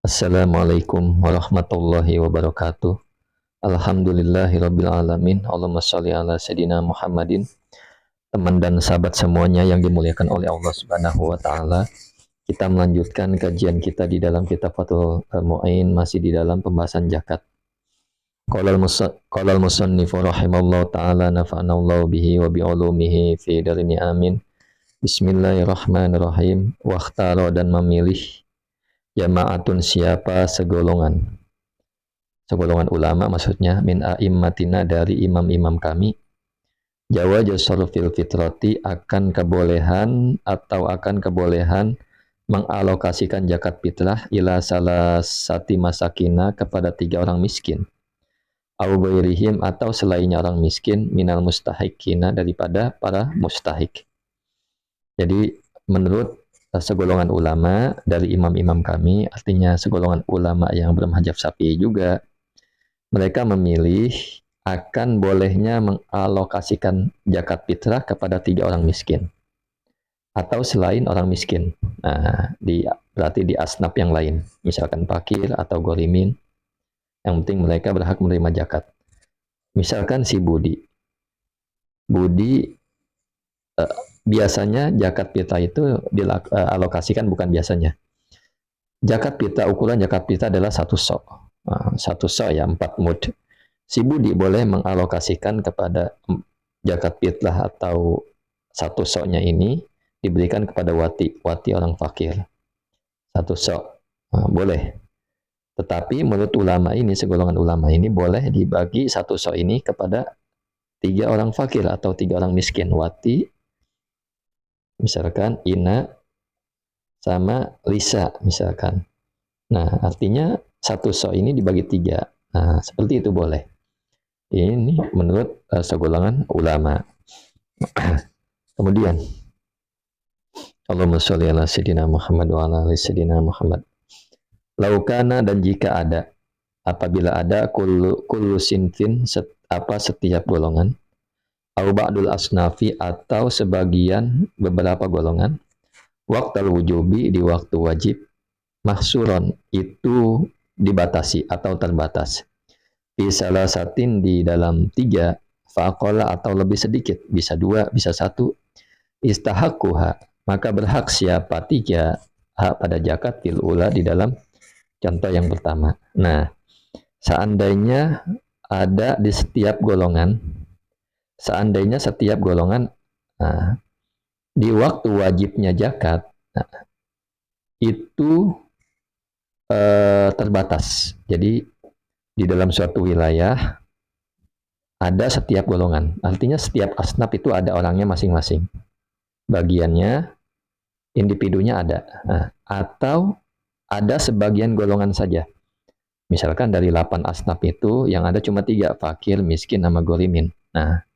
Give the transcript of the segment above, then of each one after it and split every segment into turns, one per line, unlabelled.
Assalamualaikum warahmatullahi wabarakatuh. Alhamdulillahirabbil alamin. Allahumma shalli ala sayidina Muhammadin. Teman dan sahabat semuanya yang dimuliakan oleh Allah Subhanahu wa taala. Kita melanjutkan kajian kita di dalam kitab Fathul Mu'in, masih di dalam pembahasan zakat. Qala al-musannif rahimallahu taala nafa'anallahu bihi wa bi ulumihi fi darini amin. Bismillahirrahmanirrahim. Wakhtara dan memilih jama'atun siapa segolongan ulama, maksudnya min a'immatina dari imam-imam kami, jawaz sarfil fitrati akan kebolehan mengalokasikan zakat fitrah ila salasati masakina kepada 3 orang miskin, au ghairihim atau selainnya orang miskin, minal mustahikina daripada para mustahik. Jadi menurut segolongan ulama dari imam-imam kami, artinya segolongan ulama yang bermadzhab Syafi'i juga, mereka memilih akan bolehnya mengalokasikan zakat fitrah kepada 3 orang miskin atau selain orang miskin. Nah, berarti di asnaf yang lain, misalkan fakir atau gorimin, yang penting mereka berhak menerima zakat. Misalkan si Budi biasanya zakat fitrah itu dialokasikan, bukan biasanya. Zakat fitrah, ukuran zakat fitrah adalah 1 sok. 1 sok ya 4 mud. Si Budi boleh mengalokasikan kepada zakat fitrah atau 1 soknya ini diberikan kepada wati orang fakir. 1 sok boleh. Tetapi menurut ulama ini, segolongan ulama ini, boleh dibagi 1 sok ini kepada 3 orang fakir atau 3 orang miskin. Wati, misalkan Ina sama Lisa misalkan. Nah, artinya 1 sok ini dibagi 3. Nah, seperti itu boleh. Ini menurut segolongan ulama. Kemudian Allahumma sholli ala sayyidina Muhammad wa ala ali sayyidina Muhammad. Laukana, dan jika ada, apabila ada kullu sinfin, setiap golongan, au ba'dul asnafi atau sebagian beberapa golongan, waqtal wujubi, di waktu wajib, mahsuron, itu dibatasi atau terbatas, fi salasatin, di dalam 3, faqala atau lebih sedikit, bisa 2, bisa 1, istahaqquha, maka berhak siapa 3 hak pada zakat fil ula, di dalam contoh yang pertama. Nah, seandainya setiap golongan, nah, di waktu wajibnya zakat, nah, itu terbatas. Jadi di dalam suatu wilayah ada setiap golongan, artinya setiap asnaf itu ada orangnya masing-masing, bagiannya, individunya ada. Nah, atau ada sebagian golongan saja. Misalkan dari 8 asnaf itu yang ada cuma 3, fakir, miskin, sama gorimin. Nah,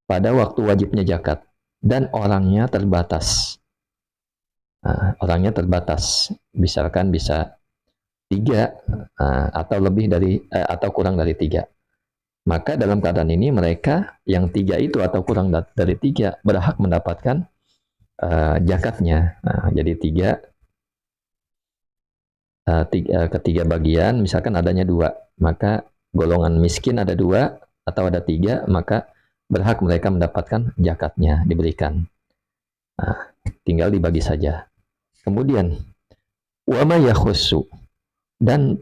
pada waktu wajibnya zakat dan orangnya terbatas. Nah, orangnya terbatas. Misalkan bisa 3 atau lebih dari atau kurang dari 3. Maka dalam keadaan ini mereka yang 3 itu atau kurang dari 3 berhak mendapatkan zakatnya. Nah, jadi 3 ketiga bagian, misalkan adanya 2, maka golongan miskin ada 2 atau ada 3, maka berhak mereka mendapatkan zakatnya, diberikan. Nah, tinggal dibagi saja. Kemudian wa ma yakhussu, dan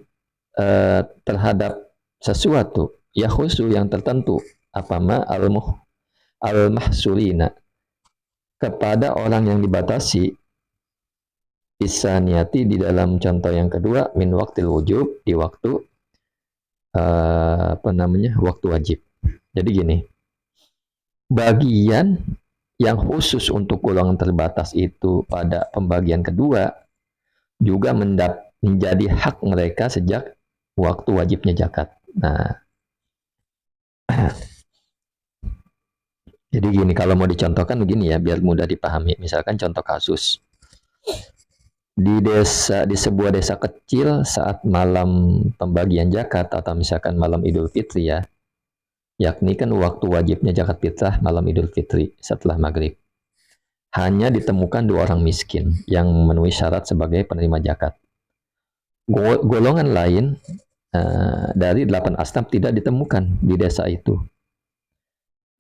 terhadap sesuatu yakhussu yang tertentu, apa ma al-mahsurina, kepada orang yang dibatasi, bisa niati, di dalam contoh yang kedua, min waqtil wujub, di waktu waktu wajib. Jadi gini, bagian yang khusus untuk golongan terbatas itu pada pembagian kedua juga menjadi hak mereka sejak waktu wajibnya zakat. Nah, jadi gini, kalau mau dicontohkan begini ya, biar mudah dipahami. Misalkan contoh kasus, di sebuah desa kecil, saat malam pembagian zakat, atau misalkan malam Idul Fitri ya, yakni kan waktu wajibnya zakat fitrah malam Idul Fitri setelah maghrib, hanya ditemukan 2 orang miskin yang memenuhi syarat sebagai penerima zakat. golongan lain dari 8 asnaf tidak ditemukan di desa itu.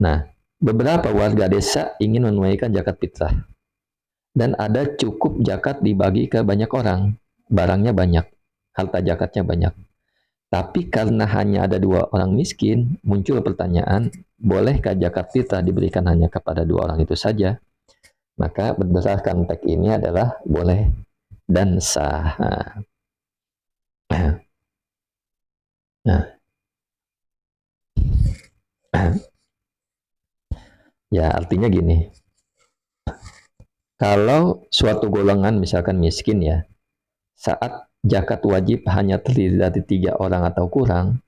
Nah, beberapa warga desa ingin menunaikan zakat fitrah dan ada cukup zakat dibagi ke banyak orang, barangnya banyak, harta zakatnya banyak. Tapi karena hanya ada 2 orang miskin, muncul pertanyaan, bolehkah zakat fitrah diberikan hanya kepada 2 orang itu saja? Maka berdasarkan teks ini adalah boleh dan sah. Nah, ya artinya gini, kalau suatu golongan misalkan miskin ya, saat zakat wajib hanya terdiri dari 3 orang atau kurang,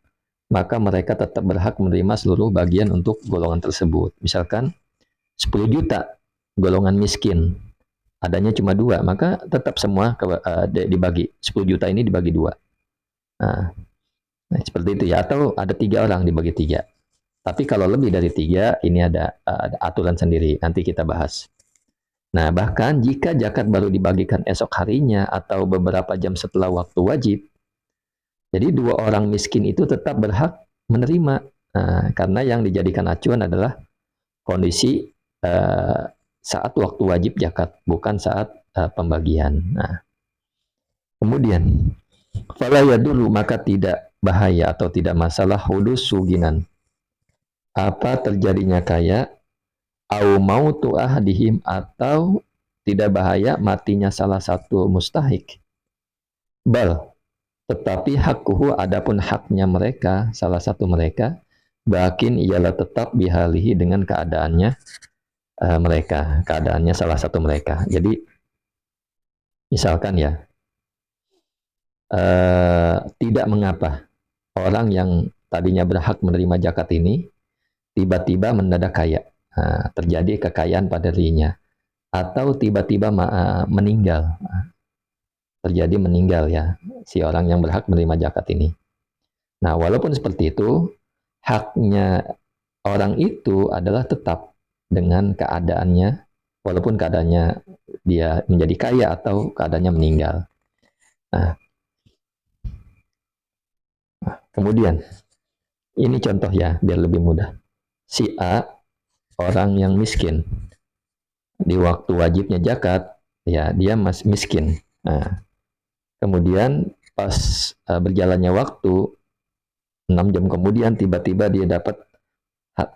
maka mereka tetap berhak menerima seluruh bagian untuk golongan tersebut. Misalkan 10 juta golongan miskin, adanya cuma 2, maka tetap semua dibagi. 10 juta ini dibagi 2. Nah, seperti itu ya. Atau ada 3 orang dibagi 3. Tapi kalau lebih dari 3, ini ada aturan sendiri. Nanti kita bahas. Nah, bahkan jika zakat baru dibagikan esok harinya atau beberapa jam setelah waktu wajib, jadi 2 orang miskin itu tetap berhak menerima. Karena yang dijadikan acuan adalah kondisi saat waktu wajib zakat, bukan saat pembagian. Nah, kemudian, fala yadulu, maka tidak bahaya atau tidak masalah hudus suginan. Apa terjadinya kaya, au mautu ahadihim, atau tidak bahaya matinya salah satu mustahik. Bal, tetapi hakuhu, adapun haknya mereka, salah satu mereka, bakin ialah tetap bihalihi dengan keadaannya mereka, keadaannya salah satu mereka. Jadi misalkan ya, tidak mengapa orang yang tadinya berhak menerima zakat ini tiba-tiba mendadak kaya, terjadi kekayaan pada dirinya, atau tiba-tiba meninggal, terjadi meninggal ya si orang yang berhak menerima zakat ini. Nah, walaupun seperti itu, haknya orang itu adalah tetap dengan keadaannya, walaupun keadaannya dia menjadi kaya atau keadaannya meninggal. Nah, kemudian ini contoh ya biar lebih mudah. Si A, orang yang miskin, di waktu wajibnya zakat, ya dia masih miskin. Nah, kemudian pas berjalannya waktu, 6 jam kemudian tiba-tiba dia dapat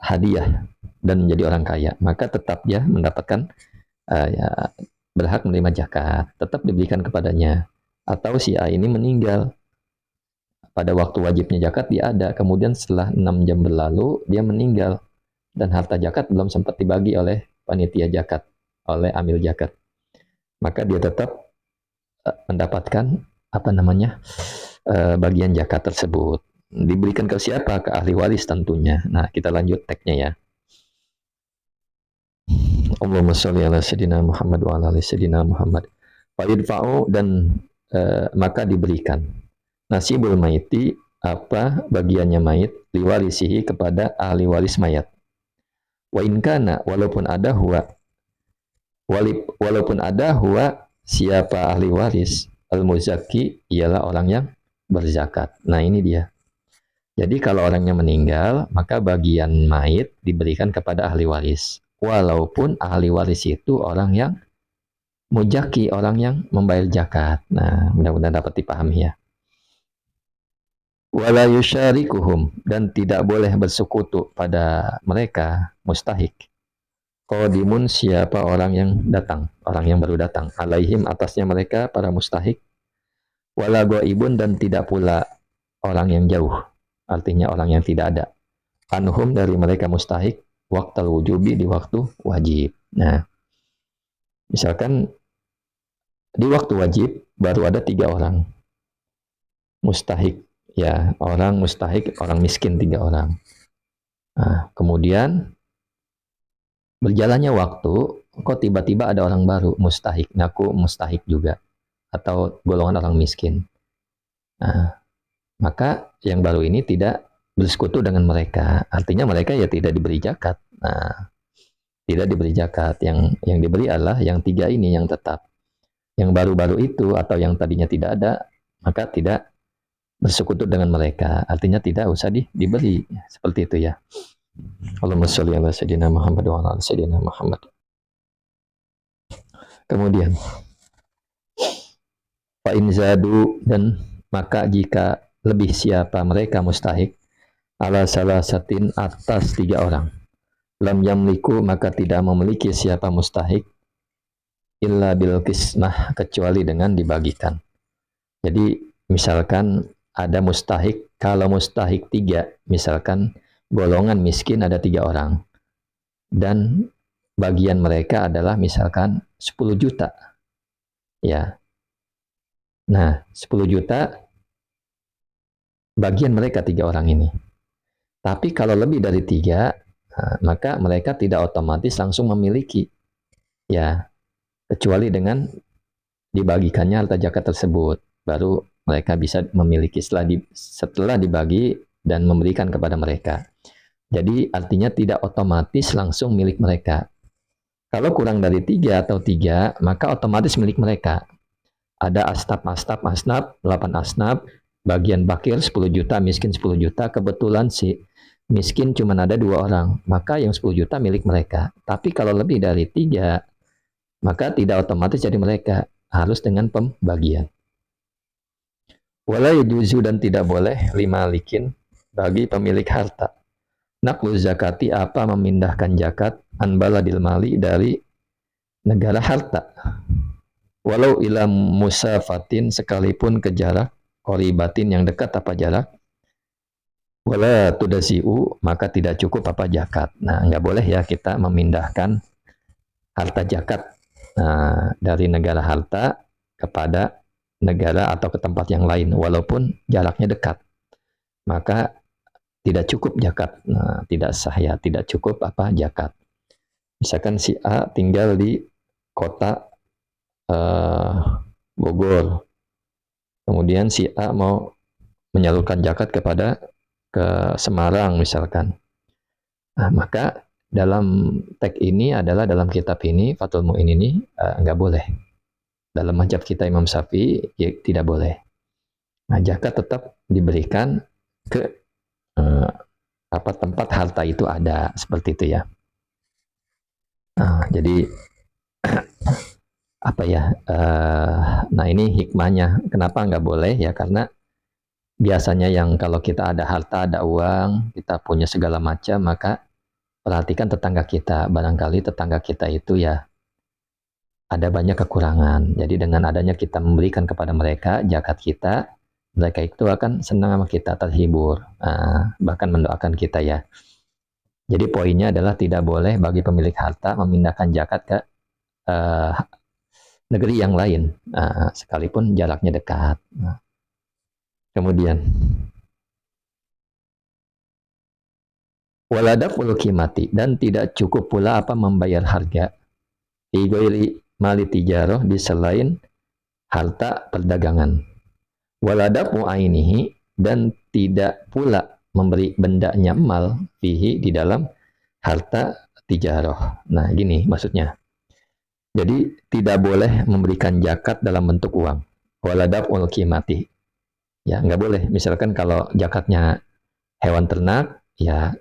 hadiah dan menjadi orang kaya, maka tetap dia mendapatkan ya, berhak menerima zakat, tetap diberikan kepadanya. Atau si A ini meninggal, pada waktu wajibnya zakat dia ada, kemudian setelah 6 jam berlalu dia meninggal, dan harta zakat belum sempat dibagi oleh panitia zakat, oleh amil zakat, maka dia tetap mendapatkan apa namanya bagian zakat tersebut. Diberikan ke siapa? Ke ahli waris tentunya. Nah, kita lanjut teksnya ya. Allahumma sholli ala sayyidina Muhammad wa ala ali sayyidina Muhammad. Fa yudfa'u, dan maka diberikan nasibul maiti, apa bagiannya mayit, liwarisihi, kepada ahli waris mayat. Wa in kana, walaupun ada huwa, siapa ahli waris, al-muzaki, ialah orang yang berzakat. Nah, ini dia. Jadi kalau orangnya meninggal, maka bagian mayit diberikan kepada ahli waris. Walaupun ahli waris itu orang yang muzaki, orang yang membayar zakat. Nah, mudah-mudahan dapat dipahami ya. Wala yusyarikuhum, dan tidak boleh bersekutu pada mereka, mustahik. Qadimun, siapa orang yang datang, orang yang baru datang, alaihim, atasnya mereka para mustahik. Wala ghaibun, dan tidak pula orang yang jauh, artinya orang yang tidak ada, anhum, dari mereka mustahik, waqtal wujubi, di waktu wajib. Nah, misalkan di waktu wajib baru ada 3 orang mustahik, ya, orang mustahik, orang miskin 3 orang. Nah, kemudian berjalannya waktu, kok tiba-tiba ada orang baru mustahik, ngaku mustahik juga, atau golongan orang miskin. Nah, maka yang baru ini tidak bersekutu dengan mereka, artinya mereka ya tidak diberi zakat. Nah, tidak diberi zakat, yang diberi adalah yang 3 ini yang tetap. Yang baru-baru itu atau yang tadinya tidak ada, maka tidak bersekutu dengan mereka. Artinya tidak usah dibeli. Seperti itu ya. Allahumma sholli ala sayyidina Muhammad wa ala sayyidina Muhammad. Kemudian fa in zadu, dan maka jika lebih siapa mereka mustahik ala salasatin, atas 3 orang, lam yamliku, maka tidak memiliki siapa mustahik illa bil qismah, kecuali dengan dibagikan. Jadi misalkan ada mustahik, kalau mustahik 3, misalkan golongan miskin ada 3 orang dan bagian mereka adalah misalkan 10 juta ya. Nah, 10 juta bagian mereka 3 orang ini. Tapi kalau lebih dari 3, maka mereka tidak otomatis langsung memiliki ya, kecuali dengan dibagikannya harta zakat tersebut, baru mereka bisa memiliki setelah dibagi dan memberikan kepada mereka. Jadi artinya tidak otomatis langsung milik mereka. Kalau kurang dari 3 atau 3, maka otomatis milik mereka. Ada asnaf, 8 asnaf, bagian bakir 10 juta, miskin 10 juta, kebetulan si miskin cuma ada 2 orang, maka yang 10 juta milik mereka. Tapi kalau lebih dari 3, maka tidak otomatis jadi mereka, harus dengan pembagian. Wala yajuzu, dan tidak boleh limalikin, bagi pemilik harta, naqlu zakati, apa memindahkan zakat, an baladil mali, dari negara harta, walau ila musafatin, sekalipun ke jarak qoribatin, yang dekat apa jarak, wala tudasiu, maka tidak cukup apa zakat. Nah, nggak boleh ya kita memindahkan harta zakat dari negara harta kepada negara atau ke tempat yang lain, walaupun jaraknya dekat, maka tidak cukup zakat. Nah, tidak sah ya, tidak cukup apa zakat. Misalkan si A tinggal di kota Bogor, kemudian si A mau menyalurkan zakat ke Semarang misalkan. Nah, maka dalam teks ini adalah, dalam kitab ini Fathul Mu'in ini nggak boleh. Dalam mazhab kita Imam Syafi'i ya, tidak boleh. Nah, zakat tetap diberikan ke tempat harta itu ada, seperti itu ya. Nah, jadi apa ya? Nah, ini hikmahnya kenapa nggak boleh ya, karena biasanya yang kalau kita ada harta, ada uang, kita punya segala macam, maka perhatikan tetangga kita, barangkali tetangga kita itu ya ada banyak kekurangan. Jadi dengan adanya kita memberikan kepada mereka zakat kita, mereka itu akan senang sama kita, terhibur, bahkan mendoakan kita ya. Jadi poinnya adalah tidak boleh bagi pemilik harta memindahkan zakat ke negeri yang lain, sekalipun jaraknya dekat. Kemudian waladaf ulukimati, dan tidak cukup pula apa membayar harga igoiri mali tijaroh, di selain harta perdagangan, waladaf mu'ainihi, dan tidak pula memberi bendanya mal fihi, di dalam harta tijaroh. Nah, gini maksudnya. Jadi tidak boleh memberikan zakat dalam bentuk uang. Waladaf ulukimati. Ya, nggak boleh. Misalkan kalau zakatnya hewan ternak, ya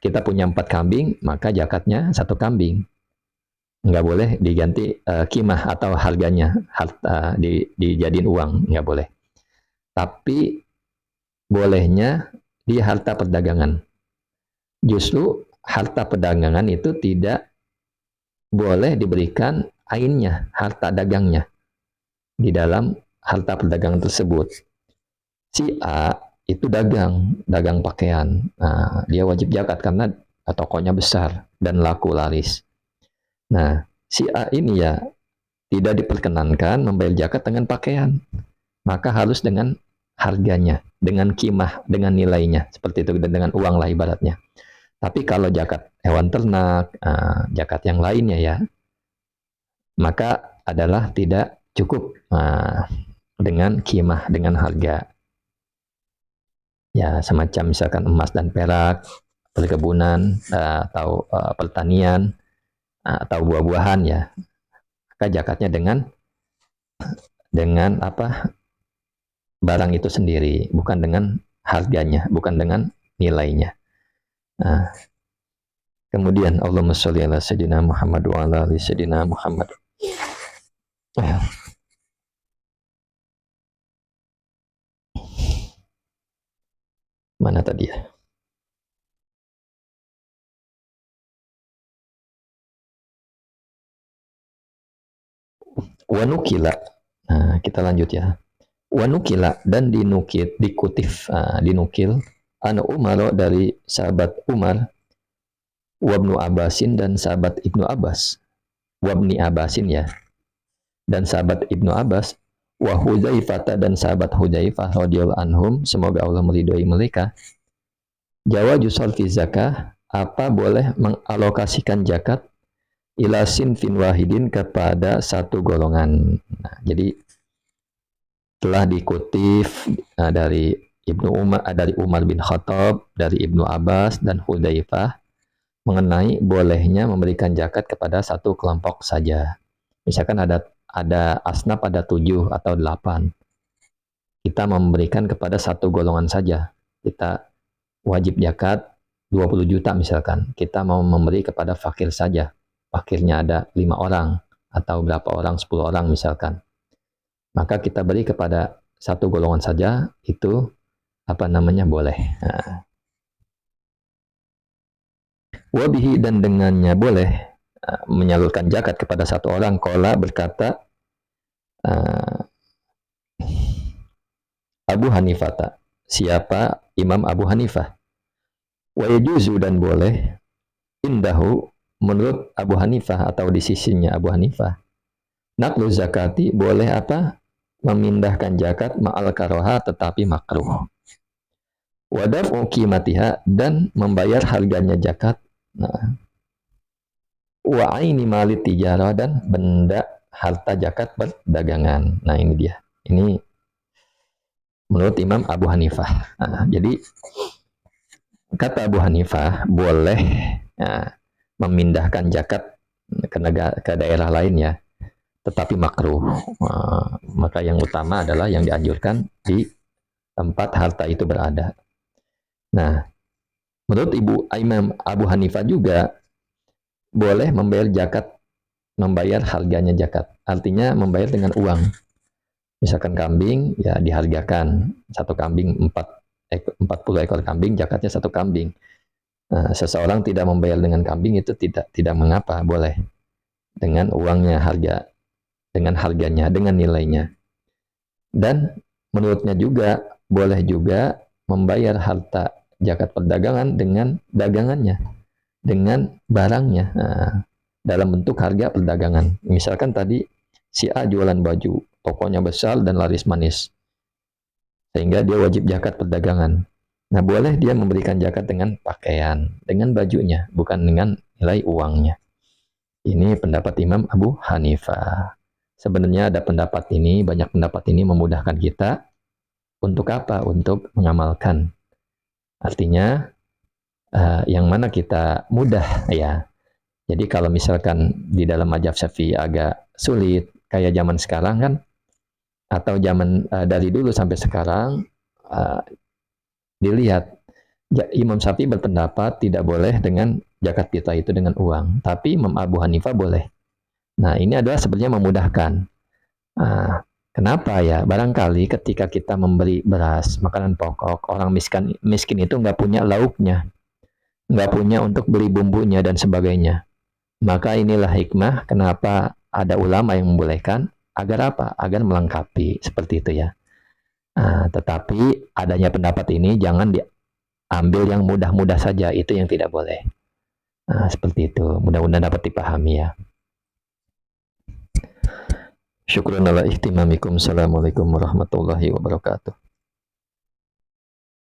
kita punya 4 kambing, maka zakatnya 1 kambing. Nggak boleh diganti kimah atau harganya, dijadiin uang, nggak boleh. Tapi bolehnya di harta perdagangan. Justru harta perdagangan itu tidak boleh diberikan ainnya, harta dagangnya, di dalam harta perdagangan tersebut. Si A itu dagang pakaian. Nah, dia wajib zakat karena tokonya besar dan laku laris. Nah, si A ini ya tidak diperkenankan membayar zakat dengan pakaian, maka harus dengan harganya, dengan kimah, dengan nilainya, seperti itu, dan dengan uang lah ibaratnya. Tapi kalau zakat hewan ternak, zakat yang lainnya ya, maka adalah tidak cukup dengan kimah, dengan harga. Ya, semacam misalkan emas dan perak, perkebunan, atau pertanian, atau buah-buahan ya, maka zakatnya dengan apa, barang itu sendiri, bukan dengan harganya, bukan dengan nilainya. Nah, kemudian Allahumma sholli ala sayyidina Muhammad wa ala ali sayyidina Muhammad. Mana tadi ya? Wanukila. Nah, kita lanjut ya. Wanukila, dan dinukil anu Umar, dari sahabat Umar, wabnu Abbasin, dan sahabat Ibnu Abbas, wabni Abbasin ya, dan sahabat Ibnu Abbas, wa Hudzaifah, dan sahabat Hudzaifah radhiyallahu anhum, semoga Allah meridhoi mereka, jawazu sarfi zakah, apa boleh mengalokasikan zakat ila sinfin wahidin, kepada satu golongan. Nah, jadi telah dikutip dari Ibnu Umar, dari Umar bin Khattab, dari Ibnu Abbas dan Hudzaifah mengenai bolehnya memberikan zakat kepada satu kelompok saja. Misalkan ada asnaf, ada 7 atau 8. Kita memberikan kepada satu golongan saja. Kita wajib zakat 20 juta misalkan. Kita mau memberi kepada fakir saja. Fakirnya ada 5 orang atau berapa orang, 10 orang misalkan. Maka kita beri kepada satu golongan saja, itu boleh. Nah. Wabihi, dan dengannya boleh menyalurkan zakat kepada satu orang. Qala, berkata Abu Hanifah, siapa? Imam Abu Hanifah. Wa yajuzu, dan boleh, indahu, menurut Abu Hanifah atau di sisinya Abu Hanifah, naqlu zakati, boleh apa? Memindahkan zakat ma'al karoha, tetapi makruh. Wadaf'u qimatiha, dan membayar harganya zakat. Nah, wa aini mali tijarah, dan benda harta zakat perdagangan. Nah, ini dia. Ini menurut Imam Abu Hanifah. Nah, jadi kata Abu Hanifah boleh memindahkan zakat ke daerah lain ya, tetapi makruh. Maka yang utama adalah yang dianjurkan di tempat harta itu berada. Nah, menurut Imam Abu Hanifah juga boleh membayar zakat, membayar harganya zakat. Artinya membayar dengan uang. Misalkan kambing, ya dihargakan. Satu kambing 40 ekor kambing, zakatnya satu kambing. Nah, seseorang tidak membayar dengan kambing, itu tidak mengapa, boleh. Dengan uangnya, dengan harganya, dengan nilainya. Dan menurutnya juga boleh juga membayar harta zakat perdagangan dengan dagangannya, dengan barangnya, dalam bentuk harga perdagangan. Misalkan tadi si A jualan baju, tokonya besar dan laris manis, sehingga dia wajib zakat perdagangan. Nah, boleh dia memberikan zakat dengan pakaian, dengan bajunya, bukan dengan nilai uangnya. Ini pendapat Imam Abu Hanifah. Sebenarnya ada pendapat ini, banyak pendapat ini memudahkan kita untuk apa? Untuk mengamalkan. Artinya yang mana kita mudah ya. Jadi kalau misalkan di dalam mazhab Syafi'i agak sulit, kayak zaman sekarang kan, atau zaman dari dulu sampai sekarang, dilihat Imam Syafi'i berpendapat tidak boleh dengan zakat fitrah itu dengan uang, tapi Imam Abu Hanifah boleh. Nah, ini adalah sebenarnya memudahkan. Kenapa ya? Barangkali ketika kita memberi beras, makanan pokok, orang miskin itu nggak punya lauknya, nggak punya untuk beli bumbunya dan sebagainya. Maka inilah hikmah kenapa ada ulama yang membolehkan, agar apa? Agar melengkapi, seperti itu ya. Tetapi adanya pendapat ini jangan diambil yang mudah-mudah saja, itu yang tidak boleh. Seperti itu, mudah-mudahan dapat dipahami ya. Syukran ala ihtimamikum. Assalamualaikum warahmatullahi wabarakatuh.